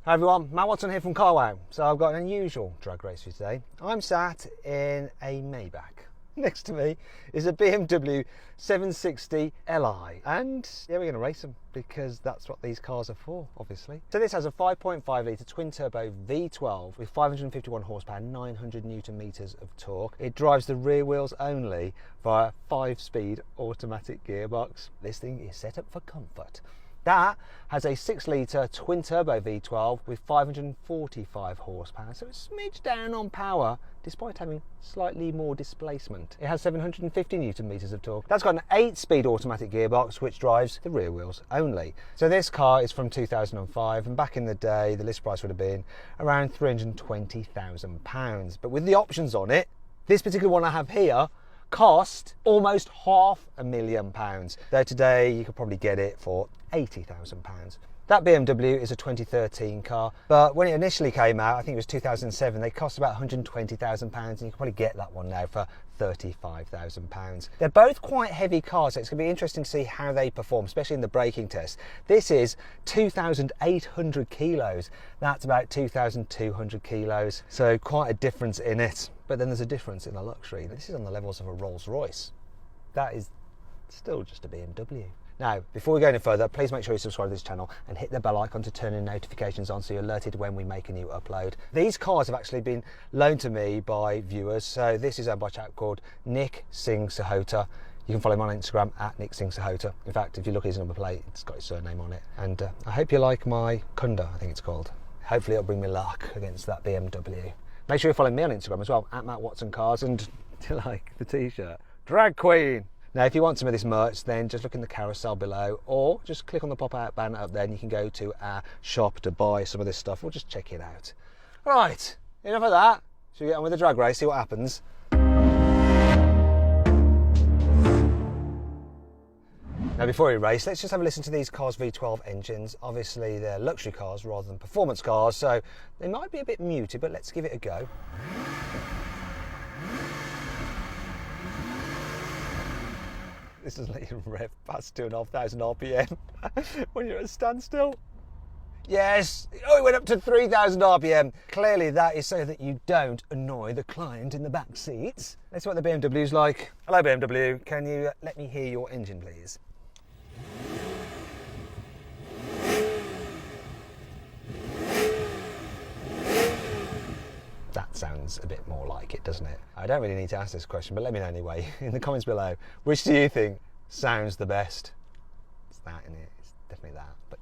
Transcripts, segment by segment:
Hi everyone, Matt Watson here from Carwow. So I've got an unusual drag race for you today. I'm sat in a Maybach. Next to me is a BMW 760 Li. And yeah, we're going to race them because that's what these cars are for, obviously. So this has a 5.5 litre twin turbo V12 with 551 horsepower, 900 Newton meters of torque. It drives the rear wheels only via 5-speed automatic gearbox. This thing is set up for comfort. That has a 6 litre twin turbo V12 with 545 horsepower, so it's smidged down on power despite having slightly more displacement. It has 750 Newton meters of torque. That's got an 8-speed automatic gearbox which drives the rear wheels only. So this car is from 2005, and back in the day the list price would have been around £320,000. But with the options on it, this particular one I have here cost almost £500,000, though today you could probably get it for £80,000. That BMW is a 2013 car, but when it initially came out, I think it was 2007, they cost about £120,000, and you can probably get that one now for £35,000. They're both quite heavy cars, so it's going to be interesting to see how they perform, especially in the braking test. This is 2,800 kilos. That's about 2,200 kilos, so quite a difference in it. But then there's a difference in the luxury. This is on the levels of a Rolls Royce. That is still just a BMW. Now, before we go any further, please make sure you subscribe to this channel and hit the bell icon to turn in notifications on so you're alerted when we make a new upload. These cars have actually been loaned to me by viewers. So this is owned by a chap called Nick Singh Sahota. You can follow him on Instagram at Nick Singh Sahota. In fact, if you look at his number plate, it's got his surname on it. And I hope you like my Kunda, I think it's called. Hopefully it'll bring me luck against that BMW. Make sure you follow me on Instagram as well, at Matt Watson Cars, and do you like the t-shirt? Drag Queen! Now, if you want some of this merch, then just look in the carousel below, or just click on the pop-out banner up there and you can go to our shop to buy some of this stuff, or just check it out. Right, enough of that. Should we get on with the drag race, see what happens? Now, before we race, let's just have a listen to these cars' V12 engines. Obviously, they're luxury cars rather than performance cars, so they might be a bit muted, but let's give it a go. This doesn't let you rev past 2,500 RPM when you're at a standstill. Yes, oh, it went up to 3,000 RPM. Clearly that is so that you don't annoy the client in the back seats. Let's see what the BMW's like. Hello BMW, can you let me hear your engine please? That sounds a bit more like it, doesn't it? I don't really need to ask this question, but let me know anyway in the comments below. Which do you think sounds the best? It's that, isn't it? It's definitely that. But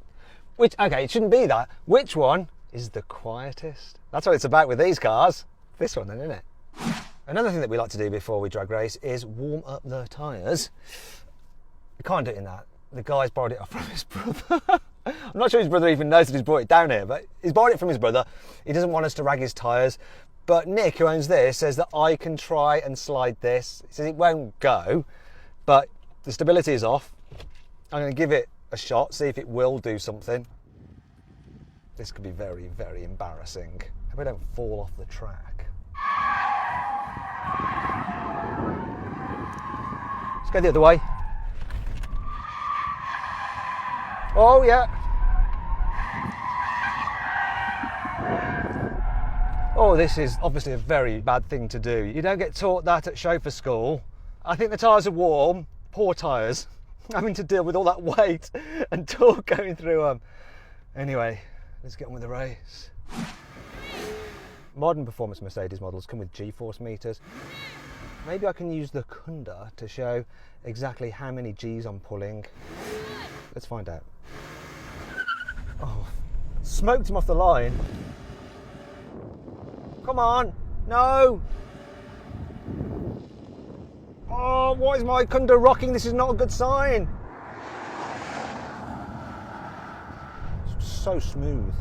okay, it shouldn't be that. Which one is the quietest? That's what it's about with these cars. This one then, isn't it? Another thing that we like to do before we drag race is warm up the tyres. You can't do it in that. The guy's borrowed it off from his brother. I'm not sure his brother even knows that he's brought it down here, but he's borrowed it from his brother. He doesn't want us to rag his tyres. But Nick, who owns this, says that I can try and slide this. He says it won't go, but the stability is off. I'm going to give it a shot, see if it will do something. This could be very, very embarrassing. Hope I don't fall off the track. Let's go the other way. Oh yeah. Oh, this is obviously a very bad thing to do. You don't get taught that at chauffeur school. I think the tyres are warm. Poor tyres. Having to deal with all that weight and torque going through them. Anyway, let's get on with the race. Modern performance Mercedes models come with G-force meters. Maybe I can use the Kunda to show exactly how many G's I'm pulling. Let's find out. Oh, smoked him off the line. Come on, no. Oh, why is my Kunda rocking? This is not a good sign. It's so smooth.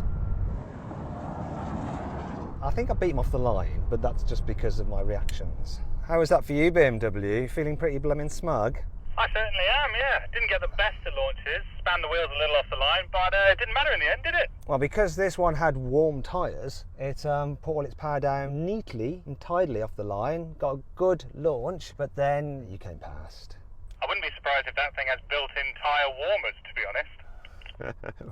I think I beat him off the line, but that's just because of my reactions. How was that for you, BMW? Feeling pretty blooming smug? I certainly am, yeah. Didn't get the best of launches, spanned the wheels a little off the line, but it didn't matter in the end, did it? Well, because this one had warm tyres, it put all its power down neatly and tidily off the line, got a good launch, but then you came past. I wouldn't be surprised if that thing has built-in tyre warmers, to be honest. It's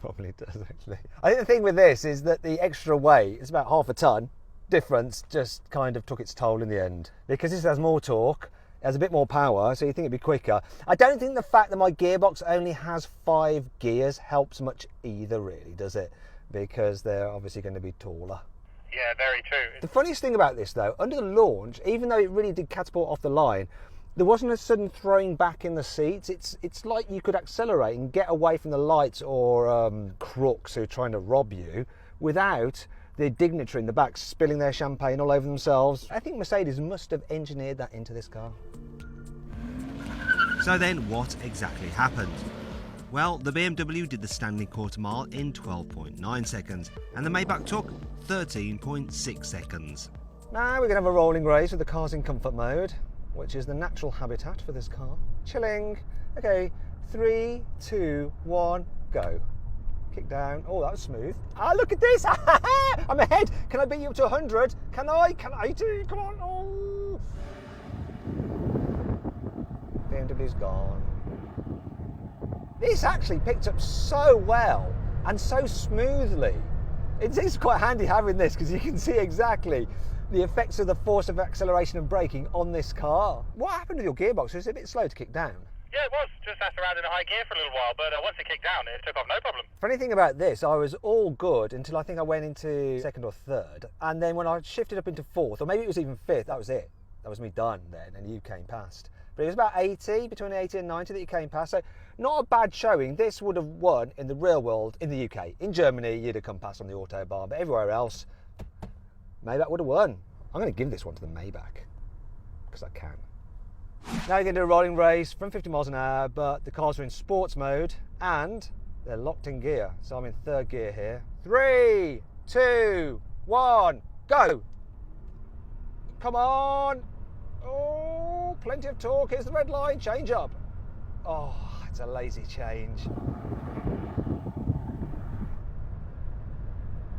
Probably does actually. I think the thing with this is that the extra weight, it's about half a ton difference, just kind of took its toll in the end. Because this has more torque, it has a bit more power, so you think it'd be quicker. I don't think the fact that my gearbox only has 5 gears helps much either, really, does it? Because they're obviously going to be taller. Yeah, very true. The funniest thing about this though, under the launch, even though it really did catapult off the line, there wasn't a sudden throwing back in the seats. It's like you could accelerate and get away from the lights or crooks who are trying to rob you without the dignitary in the back spilling their champagne all over themselves. I think Mercedes must have engineered that into this car. So then what exactly happened? Well, the BMW did the standing quarter mile in 12.9 seconds and the Maybach took 13.6 seconds. Now we're going to have a rolling race with the cars in comfort mode, which is the natural habitat for this car. Chilling. Okay, 3, 2, 1, go. Kick down. Oh, that was smooth. Ah, look at this. I'm ahead. Can I beat you up to 100? Can I? Can I do? Come on. Oh. BMW's gone. This actually picked up so well and so smoothly. It's quite handy having this because you can see exactly the effects of the force of acceleration and braking on this car. What happened with your gearbox? Was it a bit slow to kick down? Yeah, it was. Just sat around in a high gear for a little while, but once it kicked down, it took off no problem. Funny thing about this, I was all good until I think I went into second or third. And then when I shifted up into fourth, or maybe it was even fifth, that was it. That was me done then, and you came past. But it was about 80, between 80 and 90 that you came past. So not a bad showing. This would have won in the real world in the UK. In Germany, you'd have come past on the Autobahn, but everywhere else, Maybach would have won. I'm going to give this one to the Maybach, because I can. Now you're going to do a rolling race from 50 miles an hour, but the cars are in sports mode and they're locked in gear. So I'm in third gear here. 3, 2, 1, go. Come on. Oh, plenty of torque. Here's the red line. Change up. Oh, it's a lazy change.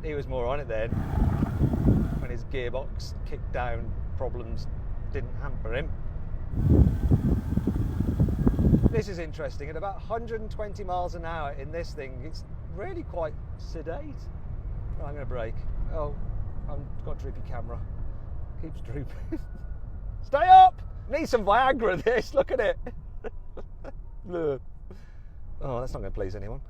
He was more on it then when his gearbox kicked down problems didn't hamper him. This is interesting. At about 120 miles an hour in this thing, it's really quite sedate. Right, I'm going to brake. Oh, I've got a droopy camera. Keeps drooping. Stay up! Need some Viagra, this. Look at it. Oh, that's not going to please anyone.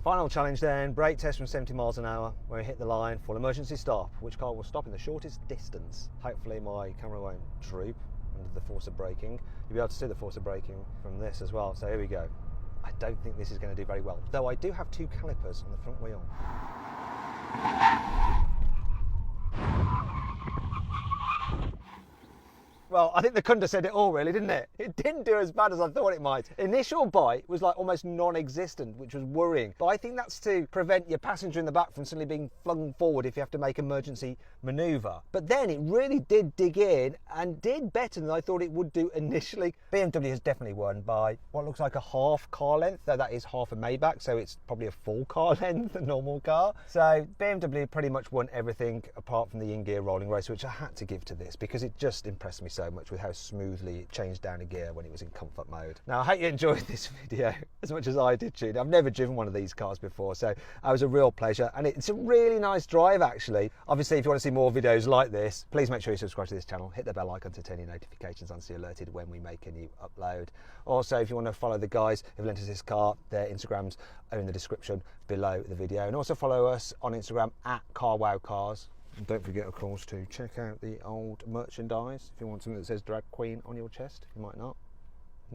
Final challenge then. Brake test from 70 miles an hour. When we hit the line, full emergency stop. Which car will stop in the shortest distance? Hopefully my camera won't droop under the force of braking. You'll be able to see the force of braking from this as well. So here we go. I don't think this is going to do very well, though I do have 2 calipers on the front wheel. Well, I think the Kunda said it all really, didn't it? It didn't do as bad as I thought it might. Initial bite was like almost non-existent, which was worrying. But I think that's to prevent your passenger in the back from suddenly being flung forward if you have to make emergency manoeuvre. But then it really did dig in and did better than I thought it would do initially. BMW has definitely won by what looks like a half car length, though that is half a Maybach, so it's probably a full car length, a normal car. So BMW pretty much won everything apart from the in-gear rolling race, which I had to give to this because it just impressed me so much with how smoothly it changed down a gear when it was in comfort mode. Now I hope you enjoyed this video as much as I did, Jude. I've never driven one of these cars before, so it was a real pleasure, and it's a really nice drive actually. Obviously, if you want to see more videos like this, please make sure you subscribe to this channel, hit the bell icon to turn your notifications on so you're alerted when we make a new upload. Also, if you want to follow the guys who've lent us this car, their Instagrams are in the description below the video, and also follow us on Instagram at CarWowCars. And don't forget, of course, to check out the old merchandise. If you want something that says drag queen on your chest, you might not.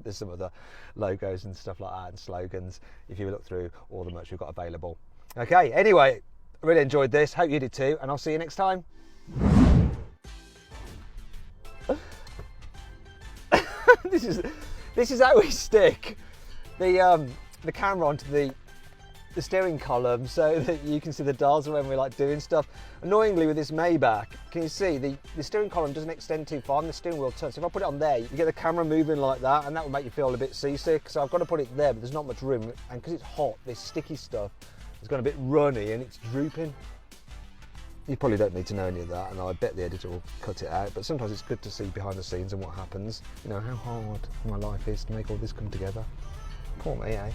There's some other logos and stuff like that and slogans if you look through all the merch we've got available. Okay, anyway, I really enjoyed this. Hope you did too, and I'll see you next time. This is how we stick the camera onto the steering column so that you can see the dials when we're like doing stuff. Annoyingly with this Maybach, can you see the steering column doesn't extend too far and the steering wheel turns. So if I put it on there, you get the camera moving like that, and that will make you feel a bit seasick. So I've got to put it there, but there's not much room, and because it's hot, this sticky stuff has gone a bit runny and it's drooping. You probably don't need to know any of that, and I bet the editor will cut it out, but sometimes it's good to see behind the scenes and what happens. You know, how hard my life is to make all this come together. Poor me, eh?